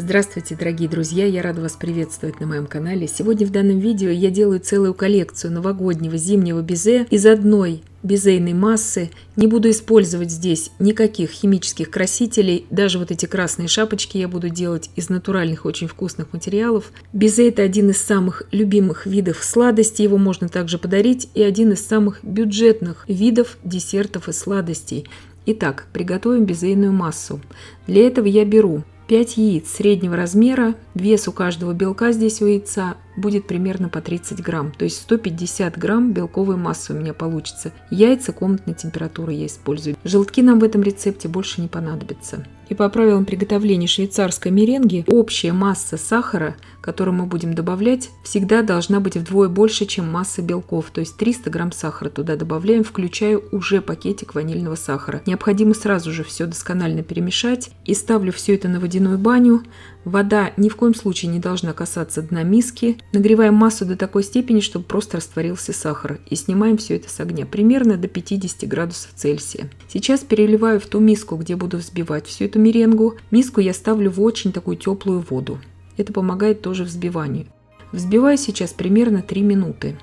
Здравствуйте, дорогие друзья! Я рада вас приветствовать на моем канале. Сегодня в данном видео я делаю целую коллекцию новогоднего зимнего безе из одной безейной массы. Не буду использовать здесь никаких химических красителей. Даже вот эти красные шапочки я буду делать из натуральных, очень вкусных материалов. Безе – это один из самых любимых видов сладостей. Его можно также подарить. И один из самых бюджетных видов десертов и сладостей. Итак, приготовим безейную массу. Для этого я беру 5 яиц среднего размера, вес у каждого белка здесь у яйца будет примерно по 30 грамм, то есть 150 грамм белковой массы у меня получится. Яйца комнатной температуры я использую. Желтки нам в этом рецепте больше не понадобятся. И по правилам приготовления швейцарской меренги, общая масса сахара, которую мы будем добавлять, всегда должна быть вдвое больше, чем масса белков, то есть 300 грамм сахара туда добавляем, включая уже пакетик ванильного сахара. Необходимо сразу же все досконально перемешать и ставлю все это на водяную баню. Вода ни в коем случае не должна касаться дна миски. Нагреваем массу до такой степени, чтобы просто растворился сахар. И снимаем все это с огня, примерно до 50 градусов Цельсия. Сейчас переливаю в ту миску, где буду взбивать всю эту меренгу. Миску я ставлю в очень такую теплую воду. Это помогает тоже взбиванию. Взбиваю сейчас примерно 3 минуты.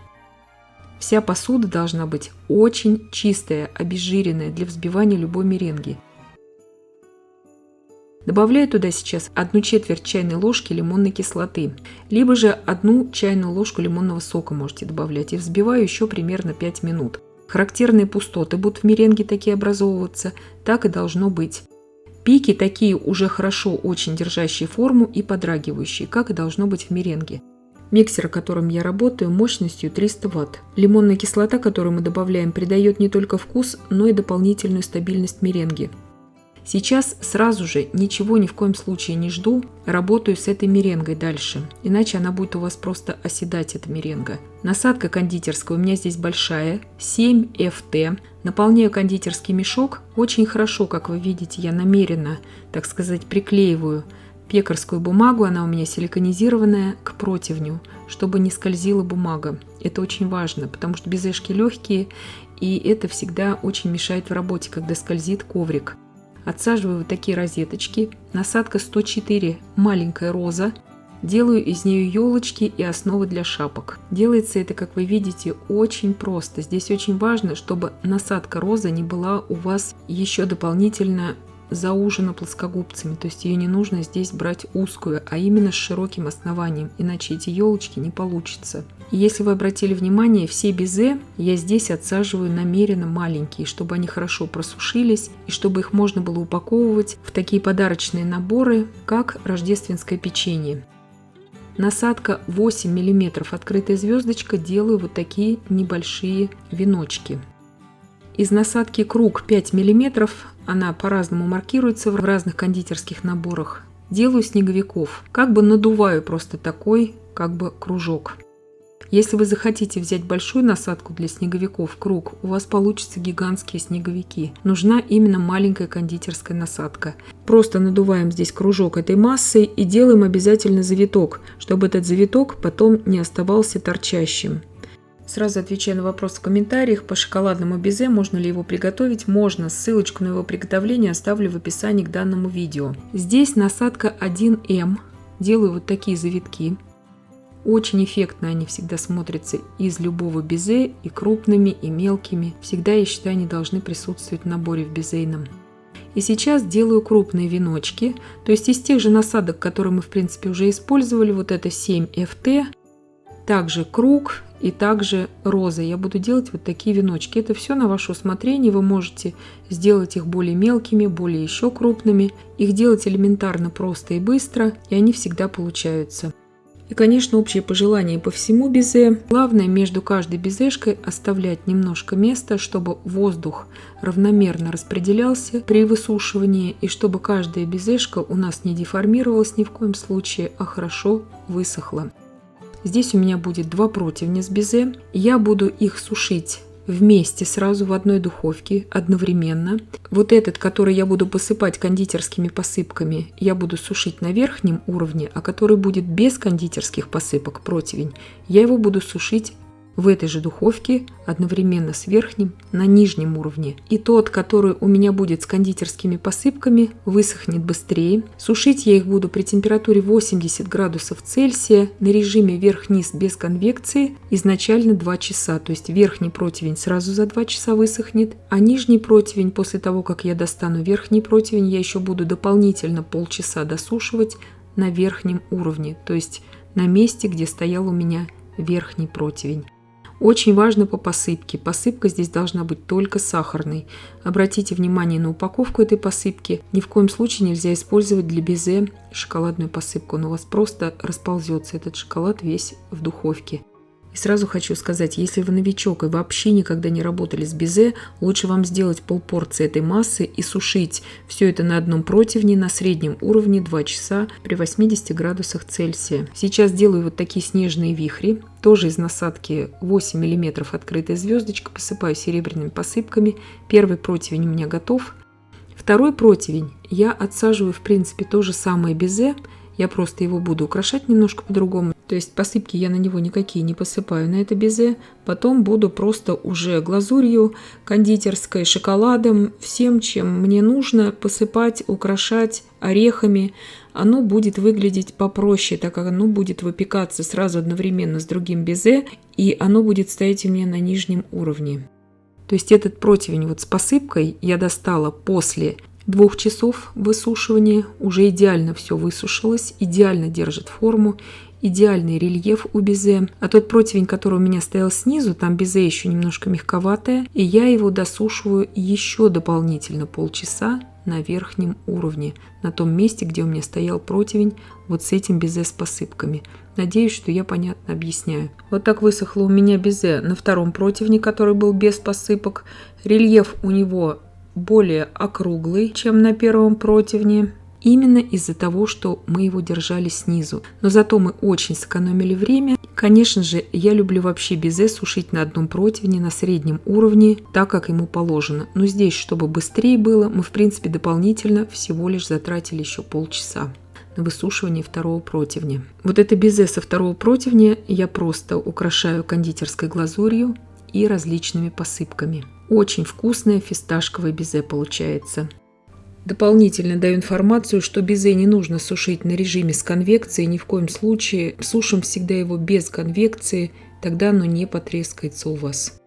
Вся посуда должна быть очень чистая, обезжиренная для взбивания любой меренги. Добавляю туда сейчас 1/4 чайной ложки лимонной кислоты, либо же 1 чайную ложку лимонного сока можете добавлять, и взбиваю еще примерно 5 минут. Характерные пустоты будут в меренге такие образовываться, так и должно быть. Пики такие уже хорошо очень держащие форму и подрагивающие, как и должно быть в меренге. Миксер, которым я работаю, мощностью 300 Вт. Лимонная кислота, которую мы добавляем, придает не только вкус, но и дополнительную стабильность меренги. Сейчас сразу же ничего ни в коем случае не жду, работаю с этой меренгой дальше, иначе она будет у вас просто оседать, эта меренга. Насадка кондитерская у меня здесь большая, 7 ФТ. Наполняю кондитерский мешок. Очень хорошо, как вы видите, я намеренно, так сказать, приклеиваю пекарскую бумагу, она у меня силиконизированная, к противню, чтобы не скользила бумага. Это очень важно, потому что безешки легкие, и это всегда очень мешает в работе, когда скользит коврик. Отсаживаю вот такие розеточки. Насадка 104, маленькая роза. Делаю из нее елочки и основы для шапок. Делается это, как вы видите, очень просто. Здесь очень важно, чтобы насадка роза не была у вас еще дополнительно заужена плоскогубцами. То есть ее не нужно здесь брать узкую, а именно с широким основанием. Иначе эти елочки не получится. И если вы обратили внимание, все безе я здесь отсаживаю намеренно маленькие, чтобы они хорошо просушились и чтобы их можно было упаковывать в такие подарочные наборы, как рождественское печенье. Насадка 8 мм, открытая звездочка, делаю вот такие небольшие веночки. Из насадки круг 5 мм, она по-разному маркируется в разных кондитерских наборах. Делаю снеговиков, как бы надуваю просто такой, как бы кружок. Если вы захотите взять большую насадку для снеговиков, круг, у вас получатся гигантские снеговики. Нужна именно маленькая кондитерская насадка. Просто надуваем здесь кружок этой массой и делаем обязательно завиток, чтобы этот завиток потом не оставался торчащим. Сразу отвечаю на вопрос в комментариях по шоколадному безе, можно ли его приготовить. Можно, ссылочку на его приготовление оставлю в описании к данному видео. Здесь насадка 1М, делаю вот такие завитки. Очень эффектно они всегда смотрятся из любого безе, и крупными, и мелкими. Всегда, я считаю, они должны присутствовать в наборе в безейном. И сейчас делаю крупные веночки, то есть из тех же насадок, которые мы в принципе уже использовали. Вот это 7 ФТ, также круг и также роза. Я буду делать вот такие веночки. Это все на ваше усмотрение. Вы можете сделать их более мелкими, более еще крупными. Их делать элементарно, просто и быстро, и они всегда получаются. И, конечно, общее пожелание по всему безе. Главное, между каждой безешкой оставлять немножко места, чтобы воздух равномерно распределялся при высушивании, и чтобы каждая безешка у нас не деформировалась ни в коем случае, а хорошо высохла. Здесь у меня будет 2 противня с безе. Я буду их сушить вместе сразу в одной духовке одновременно. Вот этот, который я буду посыпать кондитерскими посыпками, я буду сушить на верхнем уровне, а который будет без кондитерских посыпок, противень, я его буду сушить в этой же духовке одновременно с верхним на нижнем уровне. И тот, который у меня будет с кондитерскими посыпками, высохнет быстрее. Сушить я их буду при температуре 80 градусов Цельсия на режиме вверх-вниз без конвекции изначально 2 часа. То есть верхний противень сразу за 2 часа высохнет, а нижний противень после того, как я достану верхний противень, я еще буду дополнительно полчаса досушивать на верхнем уровне, то есть на месте, где стоял у меня верхний противень. Очень важно по посыпке. Посыпка здесь должна быть только сахарной. Обратите внимание на упаковку этой посыпки. Ни в коем случае нельзя использовать для безе шоколадную посыпку. Он у вас просто расползется, этот шоколад весь в духовке. И сразу хочу сказать, если вы новичок и вообще никогда не работали с безе, лучше вам сделать полпорции этой массы и сушить все это на одном противне на среднем уровне 2 часа при 80 градусах Цельсия. Сейчас делаю вот такие снежные вихри, тоже из насадки 8 мм открытая звездочка, посыпаю серебряными посыпками. Первый противень у меня готов. Второй противень я отсаживаю в принципе то же самое безе, я просто его буду украшать немножко по-другому. То есть посыпки я на него никакие не посыпаю на это безе. Потом буду просто уже глазурью кондитерской, шоколадом, всем, чем мне нужно, посыпать, украшать орехами. Оно будет выглядеть попроще, так как оно будет выпекаться сразу одновременно с другим безе, и оно будет стоять у меня на нижнем уровне. То есть этот противень вот с посыпкой я достала после 2 часов высушивания, уже идеально все высушилось, идеально держит форму, идеальный рельеф у безе. А тот противень, который у меня стоял снизу, там безе еще немножко мягковатое, и я его досушиваю еще дополнительно полчаса на верхнем уровне, на том месте, где у меня стоял противень вот с этим безе с посыпками. Надеюсь, что я понятно объясняю. Вот так высохло у меня безе на втором противне, который был без посыпок. Рельеф у него более округлый, чем на первом противне, именно из-за того, что мы его держали снизу. Но зато мы очень сэкономили время. Конечно же, я люблю вообще безе сушить на одном противне на среднем уровне, так как ему положено. Но здесь, чтобы быстрее было, мы в принципе дополнительно всего лишь затратили еще полчаса на высушивание второго противня. Вот это безе со второго противня я просто украшаю кондитерской глазурью и различными посыпками. Очень вкусное фисташковое безе получается. Дополнительно даю информацию, что безе не нужно сушить на режиме с конвекцией, ни в коем случае. Сушим всегда его без конвекции, тогда оно не потрескается у вас.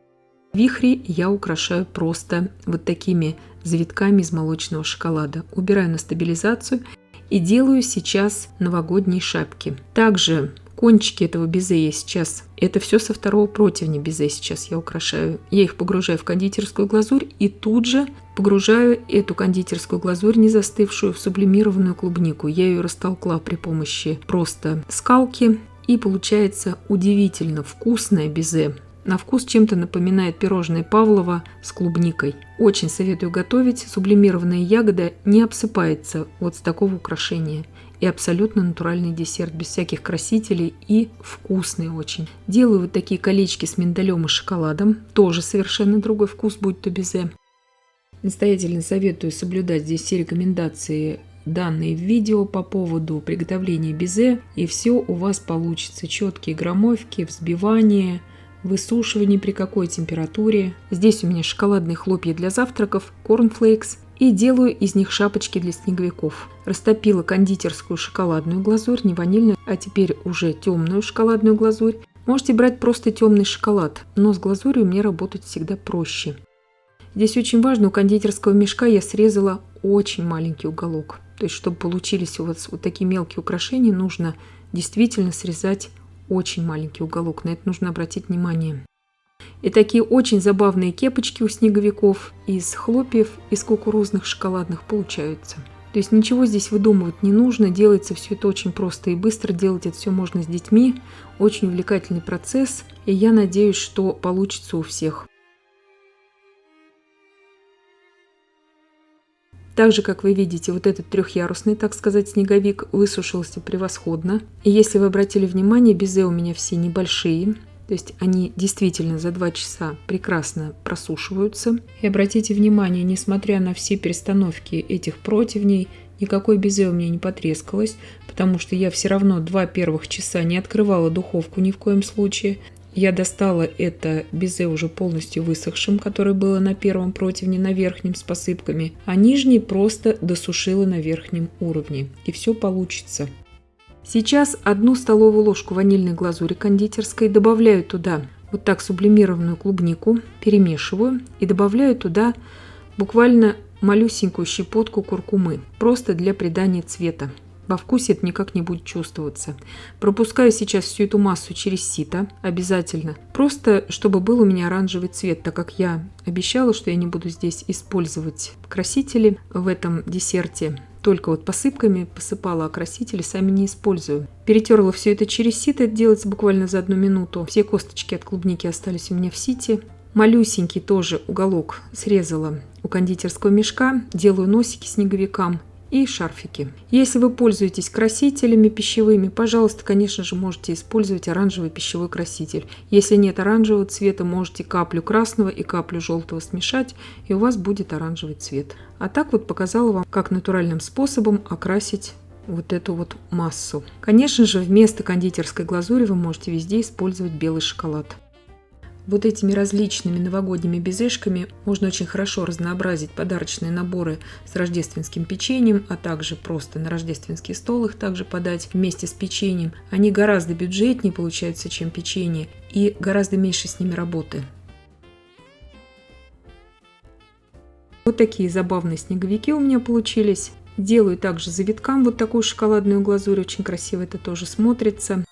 Вихри я украшаю просто вот такими завитками из молочного шоколада. Убираю на стабилизацию и делаю сейчас новогодние шапки. Также кончики этого безе я сейчас, это все со второго противня безе сейчас я украшаю. Я их погружаю в кондитерскую глазурь и тут же погружаю эту кондитерскую глазурь, не застывшую, в сублимированную клубнику. Я ее растолкла при помощи просто скалки, и получается удивительно вкусное безе. На вкус чем-то напоминает пирожное Павлова с клубникой. Очень советую готовить. Сублимированная ягода не обсыпается вот с такого украшения. И абсолютно натуральный десерт, без всяких красителей, и вкусный очень. Делаю вот такие колечки с миндалем и шоколадом. Тоже совершенно другой вкус, будь то безе. Настоятельно советую соблюдать здесь все рекомендации, данные в видео по поводу приготовления безе. И все у вас получится. Четкие граммовки, взбивание, высушивание при какой температуре. Здесь у меня шоколадные хлопья для завтраков, корнфлейкс. И делаю из них шапочки для снеговиков. Растопила кондитерскую шоколадную глазурь, не ванильную, а теперь уже темную шоколадную глазурь. Можете брать просто темный шоколад, но с глазурью мне работать всегда проще. Здесь очень важно, у кондитерского мешка я срезала очень маленький уголок. То есть, чтобы получились у вас вот такие мелкие украшения, нужно действительно срезать очень маленький уголок. На это нужно обратить внимание. И такие очень забавные кепочки у снеговиков из хлопьев, из кукурузных шоколадных получаются. То есть ничего здесь выдумывать не нужно, делается все это очень просто и быстро, делать это все можно с детьми. Очень увлекательный процесс, и я надеюсь, что получится у всех. Также, как вы видите, вот этот трехъярусный, так сказать, снеговик высушился превосходно. И если вы обратили внимание, безе у меня все небольшие. То есть они действительно за 2 часа прекрасно просушиваются. И обратите внимание, несмотря на все перестановки этих противней, никакой безе у меня не потрескалось, потому что я все равно 2 первых часа не открывала духовку ни в коем случае. я достала это безе уже полностью высохшим, которое было на первом противне, на верхнем с посыпками, а нижний просто досушила на верхнем уровне. И все получится. Сейчас 1 столовую ложку ванильной глазури кондитерской добавляю туда вот так сублимированную клубнику, перемешиваю и добавляю туда буквально малюсенькую щепотку куркумы, просто для придания цвета. Во вкусе это никак не будет чувствоваться. Пропускаю сейчас всю эту массу через сито обязательно, просто чтобы был у меня оранжевый цвет, так как я обещала, что я не буду здесь использовать красители в этом десерте. Только вот посыпками посыпала, а красители сами не использую. Перетерла все это через сито, это делается буквально за 1 минуту. Все косточки от клубники остались у меня в сите. Малюсенький тоже уголок срезала у кондитерского мешка, делаю носики снеговикам и шарфики. Если вы пользуетесь красителями пищевыми, пожалуйста, конечно же, можете использовать оранжевый пищевой краситель. Если нет оранжевого цвета, можете каплю красного и каплю желтого смешать, и у вас будет оранжевый цвет. А так вот показала вам, как натуральным способом окрасить вот эту вот массу. Конечно же, вместо кондитерской глазури вы можете везде использовать белый шоколад. Вот этими различными новогодними безешками можно очень хорошо разнообразить подарочные наборы с рождественским печеньем, а также просто на рождественский стол их также подать вместе с печеньем. Они гораздо бюджетнее получаются, чем печенье, и гораздо меньше с ними работы. Вот такие забавные снеговики у меня получились. Делаю также завиткам вот такую шоколадную глазурь, очень красиво это тоже смотрится.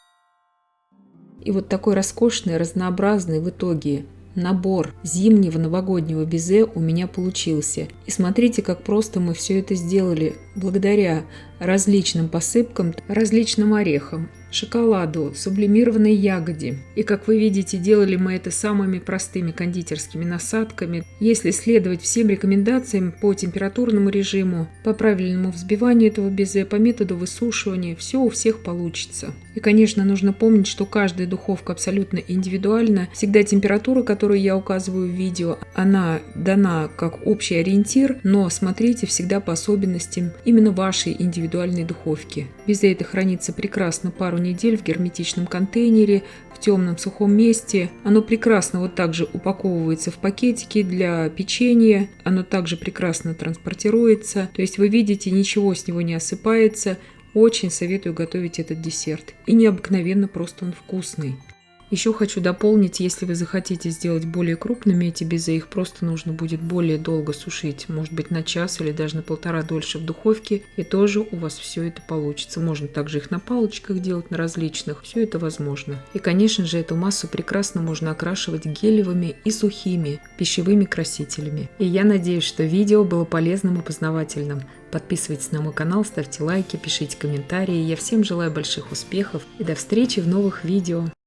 И вот такой роскошный, разнообразный в итоге набор зимнего новогоднего безе у меня получился. И смотрите, как просто мы все это сделали благодаря различным посыпкам, различным орехам, шоколаду, сублимированной ягоде. И как вы видите, делали мы это самыми простыми кондитерскими насадками. Если следовать всем рекомендациям по температурному режиму, по правильному взбиванию этого безе, по методу высушивания, все у всех получится. И, конечно, нужно помнить, что каждая духовка абсолютно индивидуальна. Всегда температура, которую я указываю в видео, она дана как общий ориентир, но смотрите всегда по особенностям именно вашей индивидуальной духовки. Безе это хранится прекрасно пару недель в герметичном контейнере, в темном сухом месте. Оно прекрасно вот также упаковывается в пакетики для печенья, оно также прекрасно транспортируется, то есть вы видите, ничего с него не осыпается. Очень советую готовить этот десерт. И необыкновенно просто он вкусный. Еще хочу дополнить, если вы захотите сделать более крупными эти безе, их просто нужно будет более долго сушить, может быть на час или даже на 1,5 дольше в духовке, и тоже у вас все это получится. Можно также их на палочках делать, на различных, все это возможно. И, конечно же, эту массу прекрасно можно окрашивать гелевыми и сухими пищевыми красителями. И я надеюсь, что видео было полезным и познавательным. Подписывайтесь на мой канал, ставьте лайки, пишите комментарии. Я всем желаю больших успехов и до встречи в новых видео.